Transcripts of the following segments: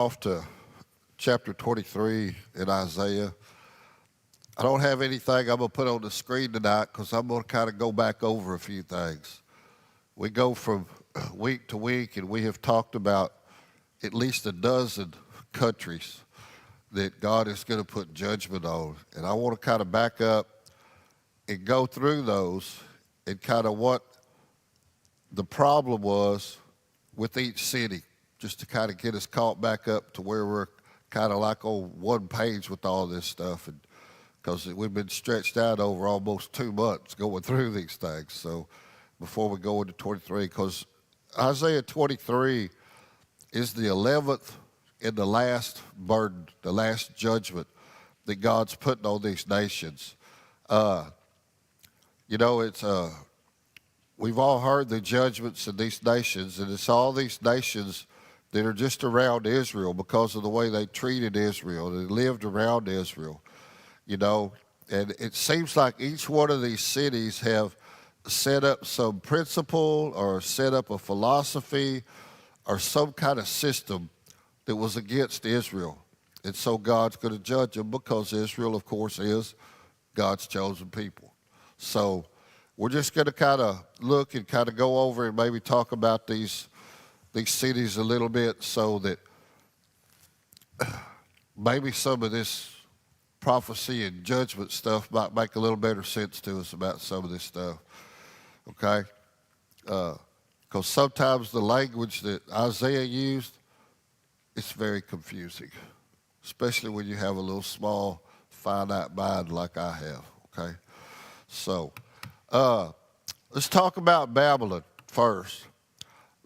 Off to chapter 23 in Isaiah. I don't have anything I'm going to put on the screen tonight because I'm going to kind of go back over a few things. We go from week to week, and we have talked about at least a dozen countries that God is going to put judgment on. And I want to kind of back up and go through those and kind of what the problem was with each city, just to kind of get us caught back up to where we're kind of like on one page with all this stuff. And because we've been stretched out over almost 2 months going through these things. So before we go into 23, because Isaiah 23 is the 11th and the last burden, the last judgment that God's putting on these nations. We've all heard the judgments in these nations, and it's all these nations that are just around Israel because of the way they treated Israel. They lived around Israel, and it seems like each one of these cities have set up some principle or set up a philosophy or some kind of system that was against Israel. And so God's going to judge them because Israel, of course, is God's chosen people. So we're just going to kind of look and kind of go over and maybe talk about these cities a little bit so that maybe some of this prophecy and judgment stuff might make a little better sense to us about some of this stuff, okay? Because sometimes the language that Isaiah used, it's very confusing, especially when you have a little small, finite mind like I have, okay? So let's talk about Babylon first.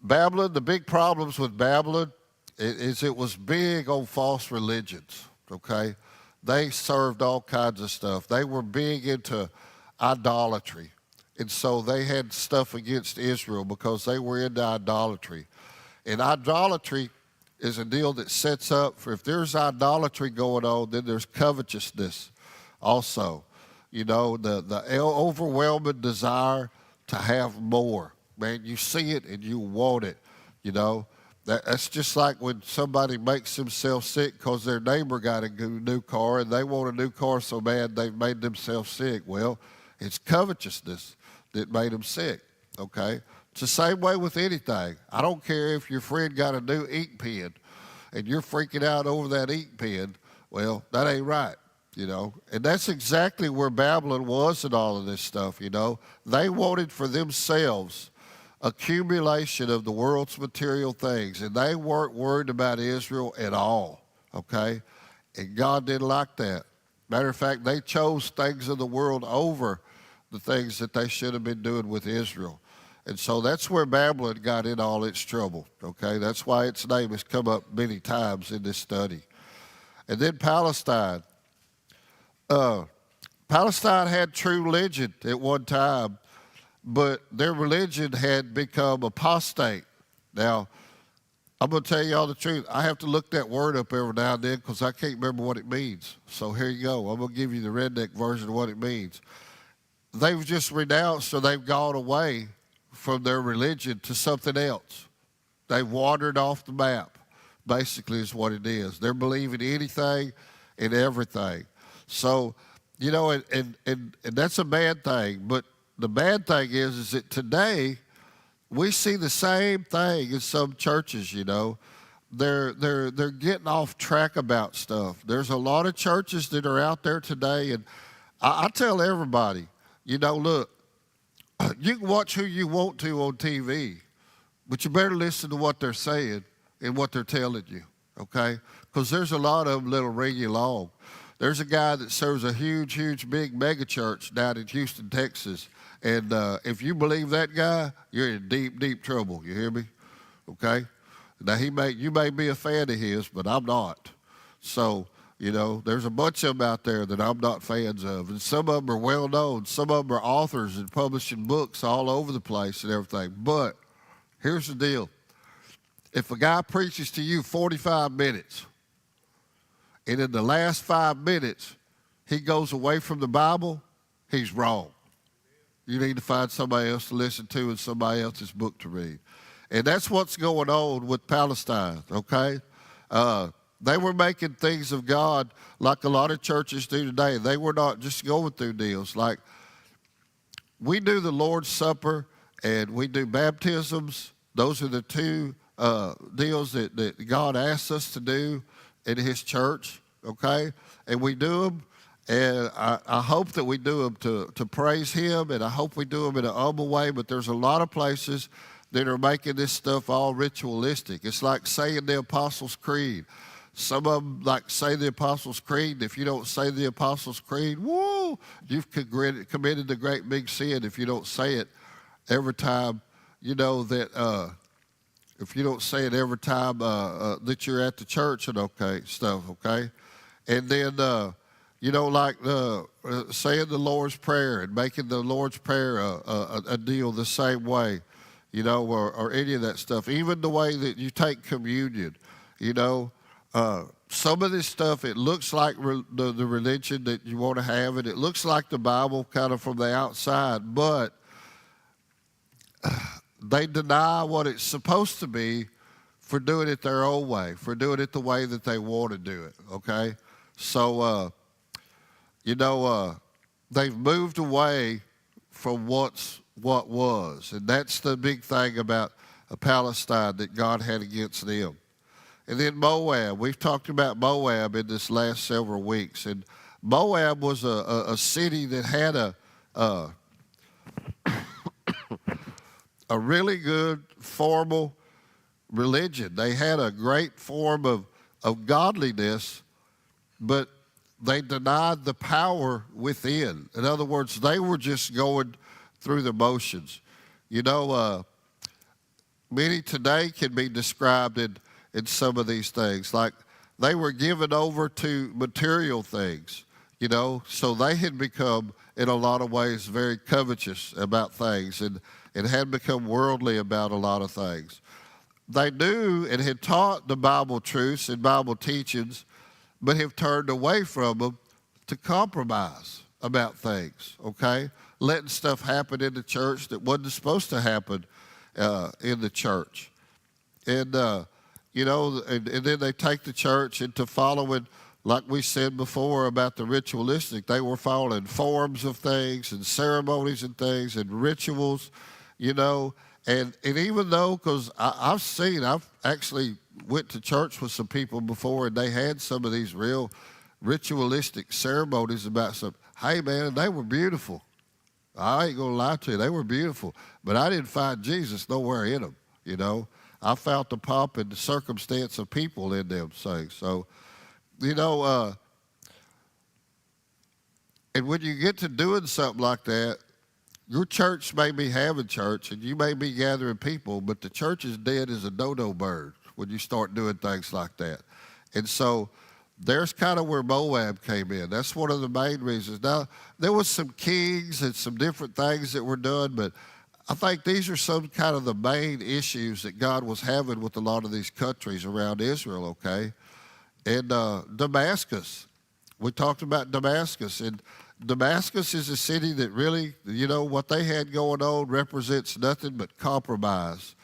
Babylon, the big problems with Babylon is it was big on false religions, okay? They served all kinds of stuff. They were big into idolatry. And so they had stuff against Israel because they were into idolatry. And idolatry is a deal that sets up for if there's idolatry going on, then there's covetousness also. The overwhelming desire to have more. Man, you see it and you want it, That's just like when somebody makes themselves sick because their neighbor got a new car and they want a new car so bad they've made themselves sick. Well, it's covetousness that made them sick, okay? It's the same way with anything. I don't care if your friend got a new ink pen and you're freaking out over that ink pen. Well, that ain't right. And that's exactly where Babylon was and all of this stuff, They wanted for themselves accumulation of the world's material things, and they weren't worried about Israel at all, okay? And God didn't like that. Matter of fact, they chose things of the world over the things that they should have been doing with Israel. And so that's where Babylon got in all its trouble, okay? That's why its name has come up many times in this study. And then Palestine. Palestine had true religion at one time, but their religion had become apostate. Now, I'm going to tell you all the truth. I have to look that word up every now and then because I can't remember what it means. So here you go. I'm going to give you the redneck version of what it means. They've just renounced or they've gone away from their religion to something else. They've wandered off the map, basically is what it is. They're believing anything and everything. So, and that's a bad thing. But the bad thing is that today we see the same thing in some churches, They're getting off track about stuff. There's a lot of churches that are out there today, and I tell everybody, look, you can watch who you want to on TV, but you better listen to what they're saying and what they're telling you, okay? Because there's a lot of them that'll ring you along. There's a guy that serves a huge, big mega church down in Houston, Texas. And if you believe that guy, you're in deep trouble. You hear me? Okay? Now, you may be a fan of his, but I'm not. So, there's a bunch of them out there that I'm not fans of. And some of them are well known. Some of them are authors and publishing books all over the place and everything. But here's the deal. If a guy preaches to you 45 minutes, and in the last 5 minutes, he goes away from the Bible, he's wrong. You need to find somebody else to listen to and somebody else's book to read. And that's what's going on with Palestine, okay? They were making things of God like a lot of churches do today. They were not just going through deals. Like we do the Lord's Supper and we do baptisms. Those are the two deals that God asks us to do in His church, okay? And we do them, and I hope that we do them to praise Him, and I hope we do them in an humble way, but there's a lot of places that are making this stuff all ritualistic. It's like saying the Apostles' Creed. Some of them like say the Apostles' Creed. If you don't say the Apostles' Creed, whoa, you've committed a great big sin if you don't say it every time, that if you don't say it every time that you're at the church and okay? And then, like saying the Lord's Prayer and making the Lord's Prayer a deal the same way, or any of that stuff. Even the way that you take communion, some of this stuff, it looks like the religion that you want to have, and it looks like the Bible kind of from the outside, but they deny what it's supposed to be for doing it their own way, for doing it the way that they want to do it, okay? So, they've moved away from what was, and that's the big thing about Palestine that God had against them. And then Moab, we've talked about Moab in this last several weeks, and Moab was a city that had a really good formal religion. They had a great form of godliness, but they denied the power within. In other words, they were just going through the motions. Many today can be described in some of these things. Like they were given over to material things, so they had become, in a lot of ways, very covetous about things and had become worldly about a lot of things. They knew and had taught the Bible truths and Bible teachings, but have turned away from them to compromise about things, okay? Letting stuff happen in the church that wasn't supposed to happen in the church. And, and then they take the church into following, like we said before about the ritualistic, they were following forms of things and ceremonies and things and rituals, and even though, because I've actually went to church with some people before and they had some of these real ritualistic ceremonies about some, hey man, they were beautiful. I ain't gonna lie to you, they were beautiful, but I didn't find Jesus nowhere in them, I felt the pomp and the circumstance of people in them things. So, and when you get to doing something like that, your church may be having church and you may be gathering people, but the church is dead as a dodo bird when you start doing things like that. And so there's kind of where Moab came in. That's one of the main reasons. Now, there was some kings and some different things that were done, but I think these are some kind of the main issues that God was having with a lot of these countries around Israel, okay? And Damascus, we talked about Damascus, and Damascus is a city that really, what they had going on represents nothing but compromise,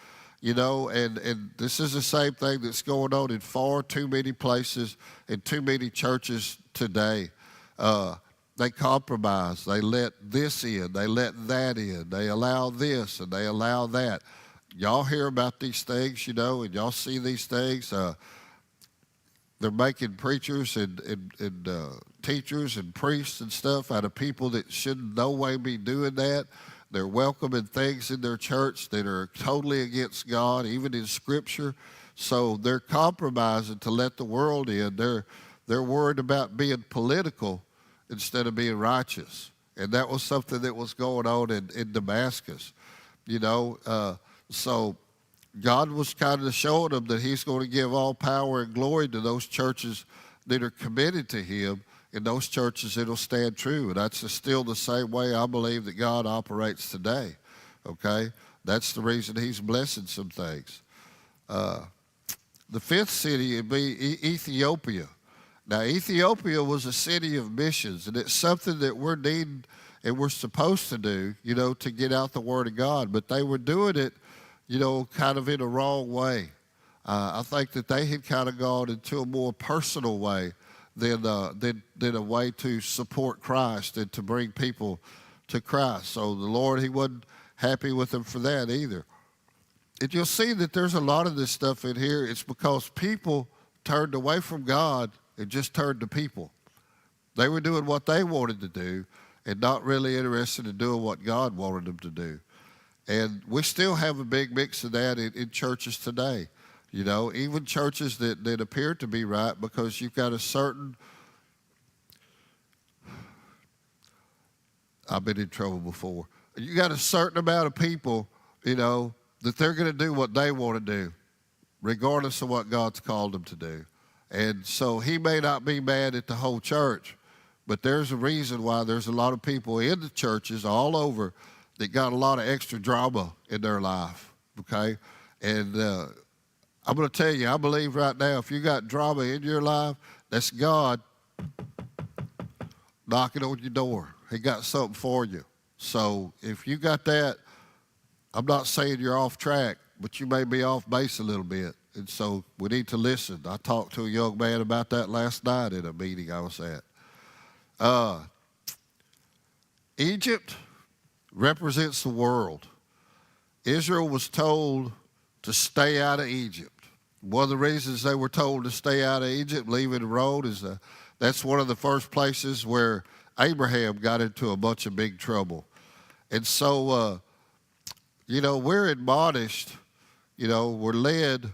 and this is the same thing that's going on in far too many places and too many churches today. They compromise. They let this in. They let that in. They allow this and they allow that. Y'all hear about these things, and y'all see these things. They're making preachers and teachers and priests and stuff out of people that should no way be doing that. They're welcoming things in their church that are totally against God, even in Scripture. So they're compromising to let the world in. They're worried about being political instead of being righteous. And that was something that was going on in Damascus, So God was kind of showing them that He's going to give all power and glory to those churches that are committed to Him, and those churches that'll stand true. And that's still the same way I believe that God operates today, okay? That's the reason He's blessing some things. The fifth city would be Ethiopia. Now, Ethiopia was a city of missions, and it's something that we're needing and we're supposed to do, to get out the Word of God. But they were doing it, kind of in a wrong way. I think that they had kind of gone into a more personal way than a way to support Christ and to bring people to Christ. So the Lord, he wasn't happy with them for that either. And you'll see that there's a lot of this stuff in here. It's because people turned away from God and just turned to people. They were doing what they wanted to do and not really interested in doing what God wanted them to do. And we still have a big mix of that in churches today. You know, even churches that appear to be right, because you've got a certain, I've been in trouble before. You got a certain amount of people, you know, that they're going to do what they want to do, regardless of what God's called them to do. And so he may not be mad at the whole church, but there's a reason why there's a lot of people in the churches all over that got a lot of extra drama in their life, okay? And I'm going to tell you, I believe right now, if you got drama in your life, that's God knocking on your door. He got something for you. So if you got that, I'm not saying you're off track, but you may be off base a little bit. And so we need to listen. I talked to a young man about that last night at a meeting I was at. Egypt represents the world. Israel was told to stay out of Egypt. One of the reasons they were told to stay out of Egypt, leaving the road, is that's one of the first places where Abraham got into a bunch of big trouble. And so, you know, we're admonished, you know, we're led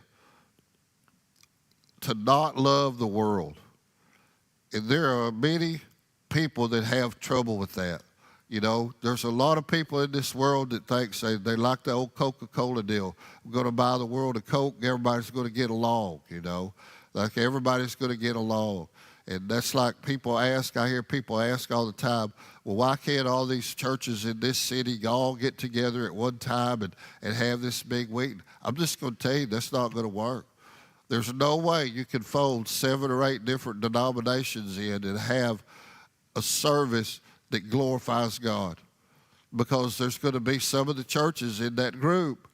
to not love the world. And there are many people that have trouble with that. You know, there's a lot of people in this world that think, say, they like the old Coca-Cola deal. We're going to buy the world a Coke, everybody's going to get along, you know. Like everybody's going to get along. And that's like people ask, I hear people ask all the time, well, why can't all these churches in this city all get together at one time and have this big meeting? I'm just going to tell you, that's not going to work. There's no way you can fold 7 or 8 different denominations in and have a service that glorifies God, because there's going to be some of the churches in that group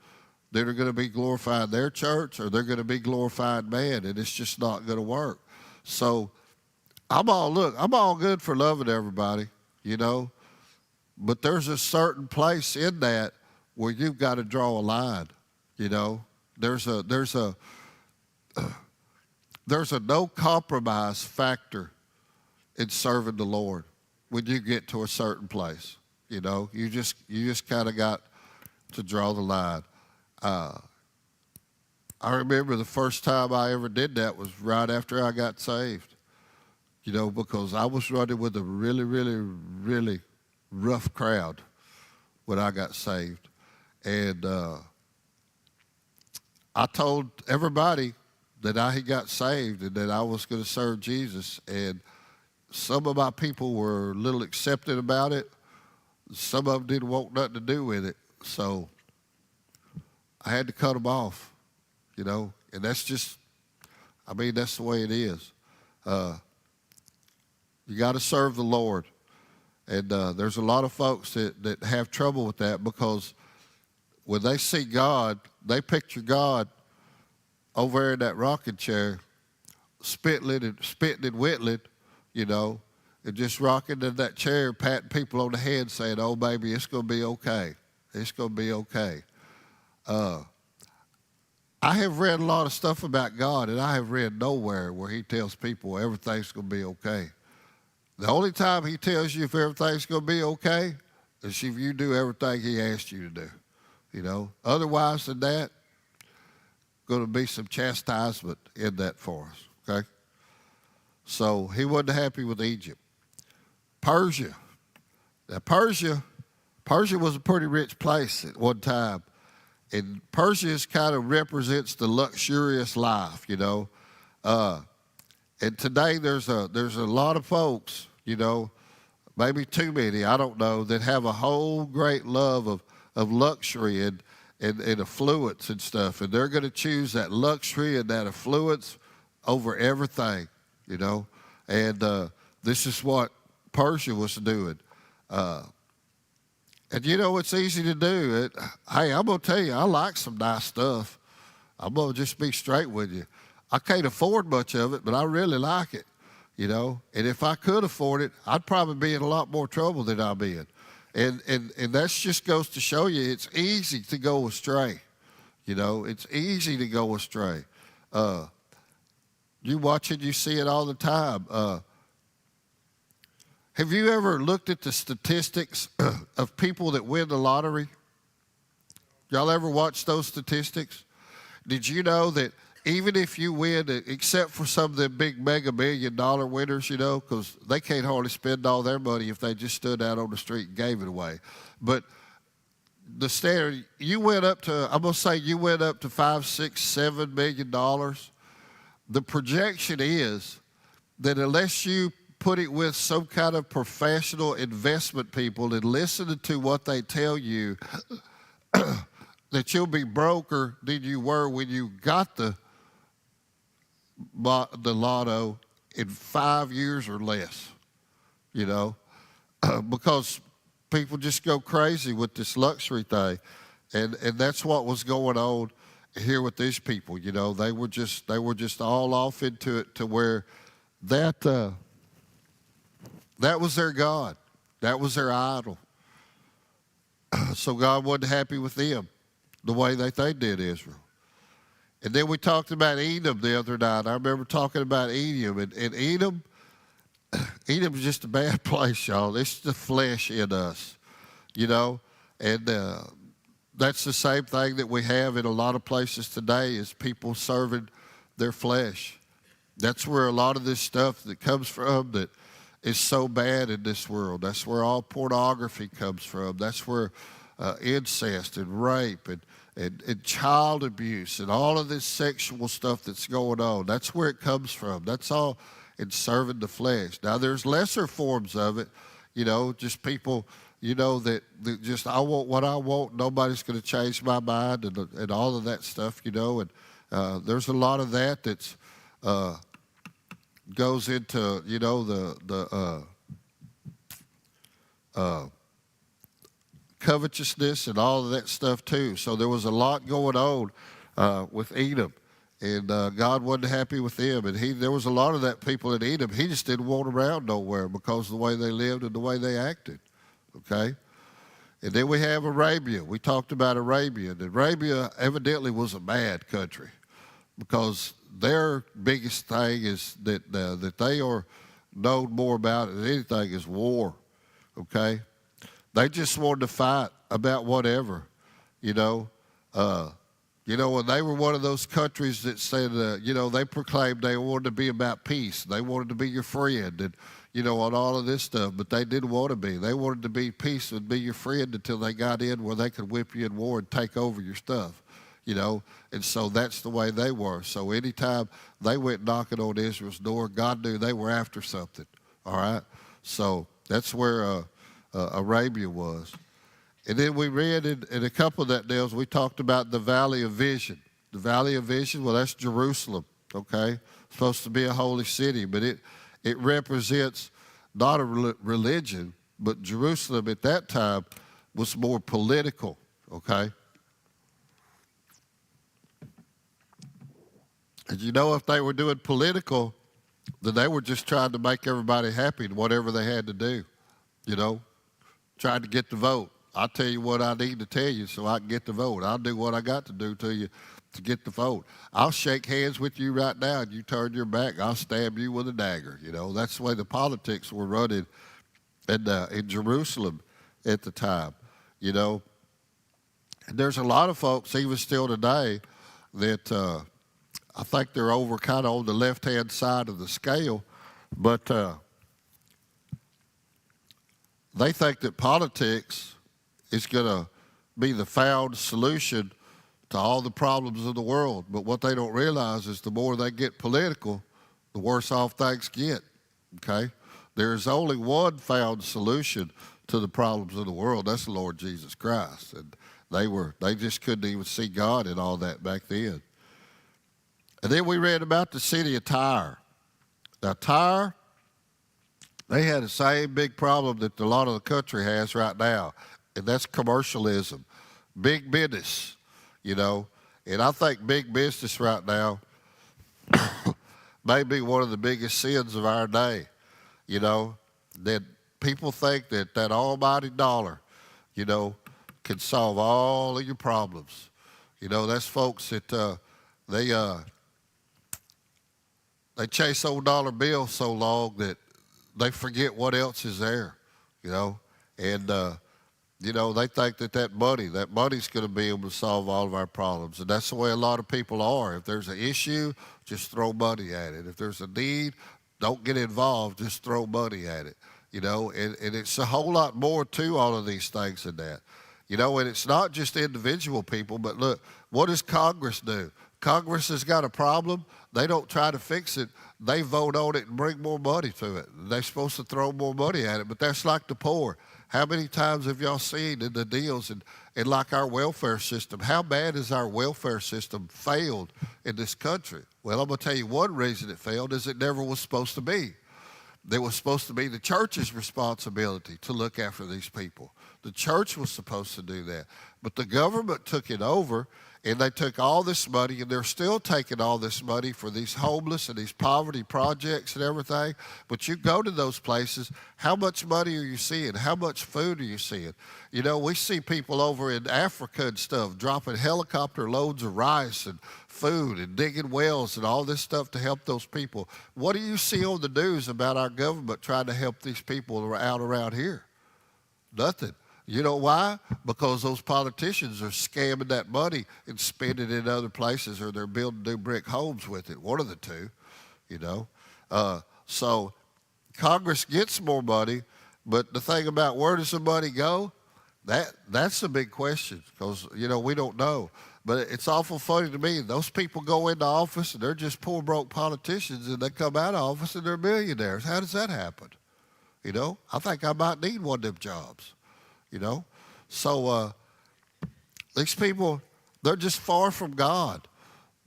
that are going to be glorifying their church, or they're going to be glorifying man, and it's just not going to work. So I'm all good for loving everybody, you know, but there's a certain place in that where you've got to draw a line, you know. There's a no compromise factor in serving the Lord. When you get to a certain place, you know, you just kind of got to draw the line. I remember the first time I ever did that was right after I got saved, you know, because I was running with a really, really, really rough crowd when I got saved. And I told everybody that I had got saved and that I was going to serve Jesus. And some of my people were a little accepted about it. Some of them didn't want nothing to do with it. So I had to cut them off, you know. And that's just, I mean, that's the way it is. You got to serve the Lord. And there's a lot of folks that have trouble with that, because when they see God, they picture God over in that rocking chair, spitting and whittling, you know, and just rocking in that chair, patting people on the head, saying, oh, baby, it's going to be okay. It's going to be okay. I have read a lot of stuff about God, and I have read nowhere where he tells people everything's going to be okay. The only time he tells you if everything's going to be okay is if you do everything he asked you to do, you know. Otherwise than that, going to be some chastisement in that for us, okay? So he wasn't happy with Egypt. Persia. Now Persia was a pretty rich place at one time. And Persia kind of represents the luxurious life, you know. And today there's a lot of folks, you know, maybe too many, I don't know, that have a whole great love of luxury and affluence and stuff. And they're going to choose that luxury and that affluence over everything, you know. And this is what Persia was doing. And, you know, it's easy to do. Hey, I'm going to tell you, I like some nice stuff. I'm going to just be straight with you. I can't afford much of it, but I really like it, you know. And if I could afford it, I'd probably be in a lot more trouble than I'm in. And that just goes to show you it's easy to go astray. You know, it's easy to go astray. You watch it, you see it all the time. Have you ever looked at the statistics of people that win the lottery? Y'all ever watch those statistics? Did you know that even if you win, except for some of the big mega $1 million winners, you know, because they can't hardly spend all their money if they just stood out on the street and gave it away. But the standard, you went up to, I'm going to say you went up to $5, $6, $7 million. The projection is that unless you put it with some kind of professional investment people and listen to what they tell you, that you'll be broker than you were when you got the lotto in 5 years or less, you know, because people just go crazy with this luxury thing. And that's what was going on here with these people. You know, they were just all off into it to where that was their God. That was their idol. So God wasn't happy with them the way that they did Israel. And then we talked about Edom the other night. I remember talking about Edom. And Edom is just a bad place, y'all. It's the flesh in us, you know. And that's the same thing that we have in a lot of places today is people serving their flesh. That's where a lot of this stuff that comes from that is so bad in this world. That's where all pornography comes from. That's where incest and rape and child abuse and all of this sexual stuff that's going on. That's where it comes from. That's all in serving the flesh. Now, there's lesser forms of it, you know, just people, you know, that just, I want what I want. Nobody's going to change my mind and all of that stuff, you know. And there's a lot of that that's goes into, you know, the covetousness and all of that stuff too. So there was a lot going on with Edom, and God wasn't happy with them. And there was a lot of that people in Edom. He just didn't want around nowhere because of the way they lived and the way they acted. Okay, and then we have Arabia. We talked about Arabia, and Arabia evidently was a bad country because their biggest thing is that they are known more about than anything is war. Okay. They just wanted to fight about whatever, you know. And they were one of those countries that said, you know, they proclaimed they wanted to be about peace. They wanted to be your friend and, you know, on all of this stuff. But they didn't want to be. They wanted to be peace and be your friend until they got in where they could whip you in war and take over your stuff, you know. And so that's the way they were. So anytime they went knocking on Israel's door, God knew they were after something, all right. So that's where Arabia was. And then we read in a couple of that deals, we talked about the Valley of Vision. The Valley of Vision, well, that's Jerusalem, okay? It's supposed to be a holy city, but it represents not a religion, but Jerusalem at that time was more political, okay? And you know, if they were doing political, then they were just trying to make everybody happy in whatever they had to do, you know? Trying to get the vote. I'll tell you what I need to tell you so I can get the vote. I'll do what I got to do to you to get the vote. I'll shake hands with you right now and you turn your back, I'll stab you with a dagger. You know, that's the way the politics were running in Jerusalem at the time, you know. And there's a lot of folks, even still today, that I think they're over kind of on the left-hand side of the scale, but they think that politics is going to be the found solution to all the problems of the world. But what they don't realize is the more they get political, the worse off things get, okay? There's only one found solution to the problems of the world. That's the Lord Jesus Christ. And they just couldn't even see God in all that back then. And then we read about the city of Tyre. Now, Tyre, they had the same big problem that a lot of the country has right now, and that's commercialism, big business, you know. And I think big business right now may be one of the biggest sins of our day, you know, that people think that that almighty dollar, you know, can solve all of your problems. You know, that's folks that they chase old dollar bills so long that they forget what else is there, you know, and you know, they think that money's going to be able to solve all of our problems. And that's the way a lot of people are. If there's an issue, just throw money at it. If there's a need, don't get involved, just throw money at it. You know, and it's a whole lot more to all of these things than that. You know, and it's not just individual people, but look, what does Congress do? Congress has got a problem. They don't try to fix it. They vote on it and bring more money to it. They're supposed to throw more money at it, but that's like the poor. How many times have y'all seen in the deals and like our welfare system, how bad has our welfare system failed in this country? Well, I'm going to tell you one reason it failed is it never was supposed to be. It was supposed to be the church's responsibility to look after these people. The church was supposed to do that. But the government took it over, and they took all this money, and they're still taking all this money for these homeless and these poverty projects and everything. But you go to those places, how much money are you seeing? How much food are you seeing? You know, we see people over in Africa and stuff dropping helicopter loads of rice and food and digging wells and all this stuff to help those people. What do you see on the news about our government trying to help these people out around here? Nothing. You know why? Because those politicians are scamming that money and spending it in other places, or they're building new brick homes with it. One of the two, you know. So Congress gets more money, but the thing about where does the money go, that's a big question, because, you know, we don't know. But it's awful funny to me. Those people go into office, and they're just poor, broke politicians, and they come out of office, and they're millionaires. How does that happen? You know, I think I might need one of them jobs. You know, so these people, they're just far from God.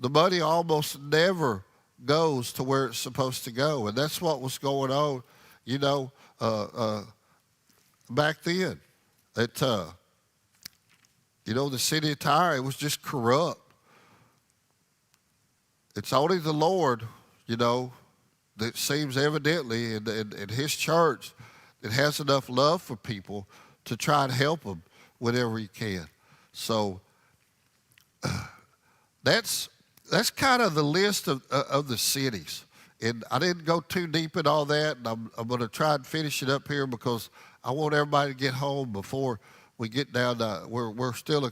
The money almost never goes to where it's supposed to go, and that's what was going on, you know, back then. You know, the city of Tyre, it was just corrupt. It's only the Lord, you know, that seems evidently in His church that has enough love for people to try to help them whenever He can. So that's kind of the list of the cities. And I didn't go too deep in all that, and I'm going to try and finish it up here because I want everybody to get home before we get down to, we're still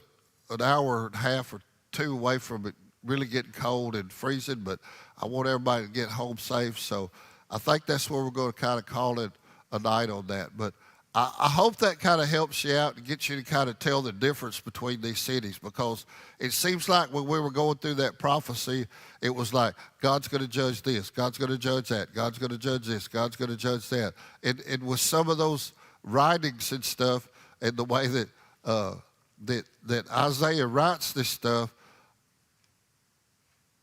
an hour and a half or two away from it really getting cold and freezing, but I want everybody to get home safe. So I think that's where we're going to kind of call it a night on that. But I hope that kind of helps you out and gets you to kind of tell the difference between these cities, because it seems like when we were going through that prophecy, it was like, God's going to judge this, God's going to judge that, God's going to judge this, God's going to judge that. And with some of those writings and stuff and the way that Isaiah writes this stuff,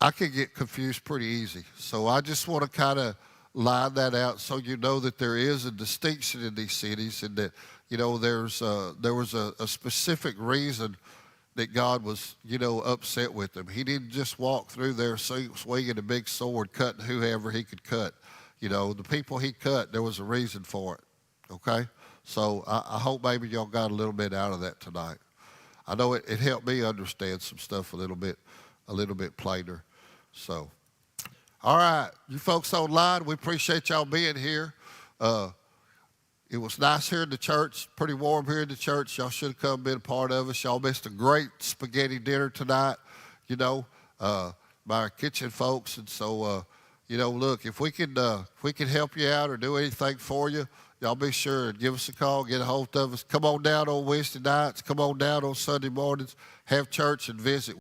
I could get confused pretty easy. So I just want to kind of line that out so you know that there is a distinction in these cities, and that, you know, there was a specific reason that God was, you know, upset with them. He didn't just walk through there swinging a big sword, cutting whoever He could cut. You know, the people He cut, there was a reason for it, okay? So I hope maybe y'all got a little bit out of that tonight. I know it helped me understand some stuff a little bit plainer. So, all right, you folks online, we appreciate y'all being here. It was nice here in the church, pretty warm here in the church. Y'all should have come and been a part of us. Y'all missed a great spaghetti dinner tonight, you know, by our kitchen folks. And so, you know, look, if we can help you out or do anything for you, y'all be sure and give us a call, get a hold of us. Come on down on Wednesday nights. Come on down on Sunday mornings. Have church and visit.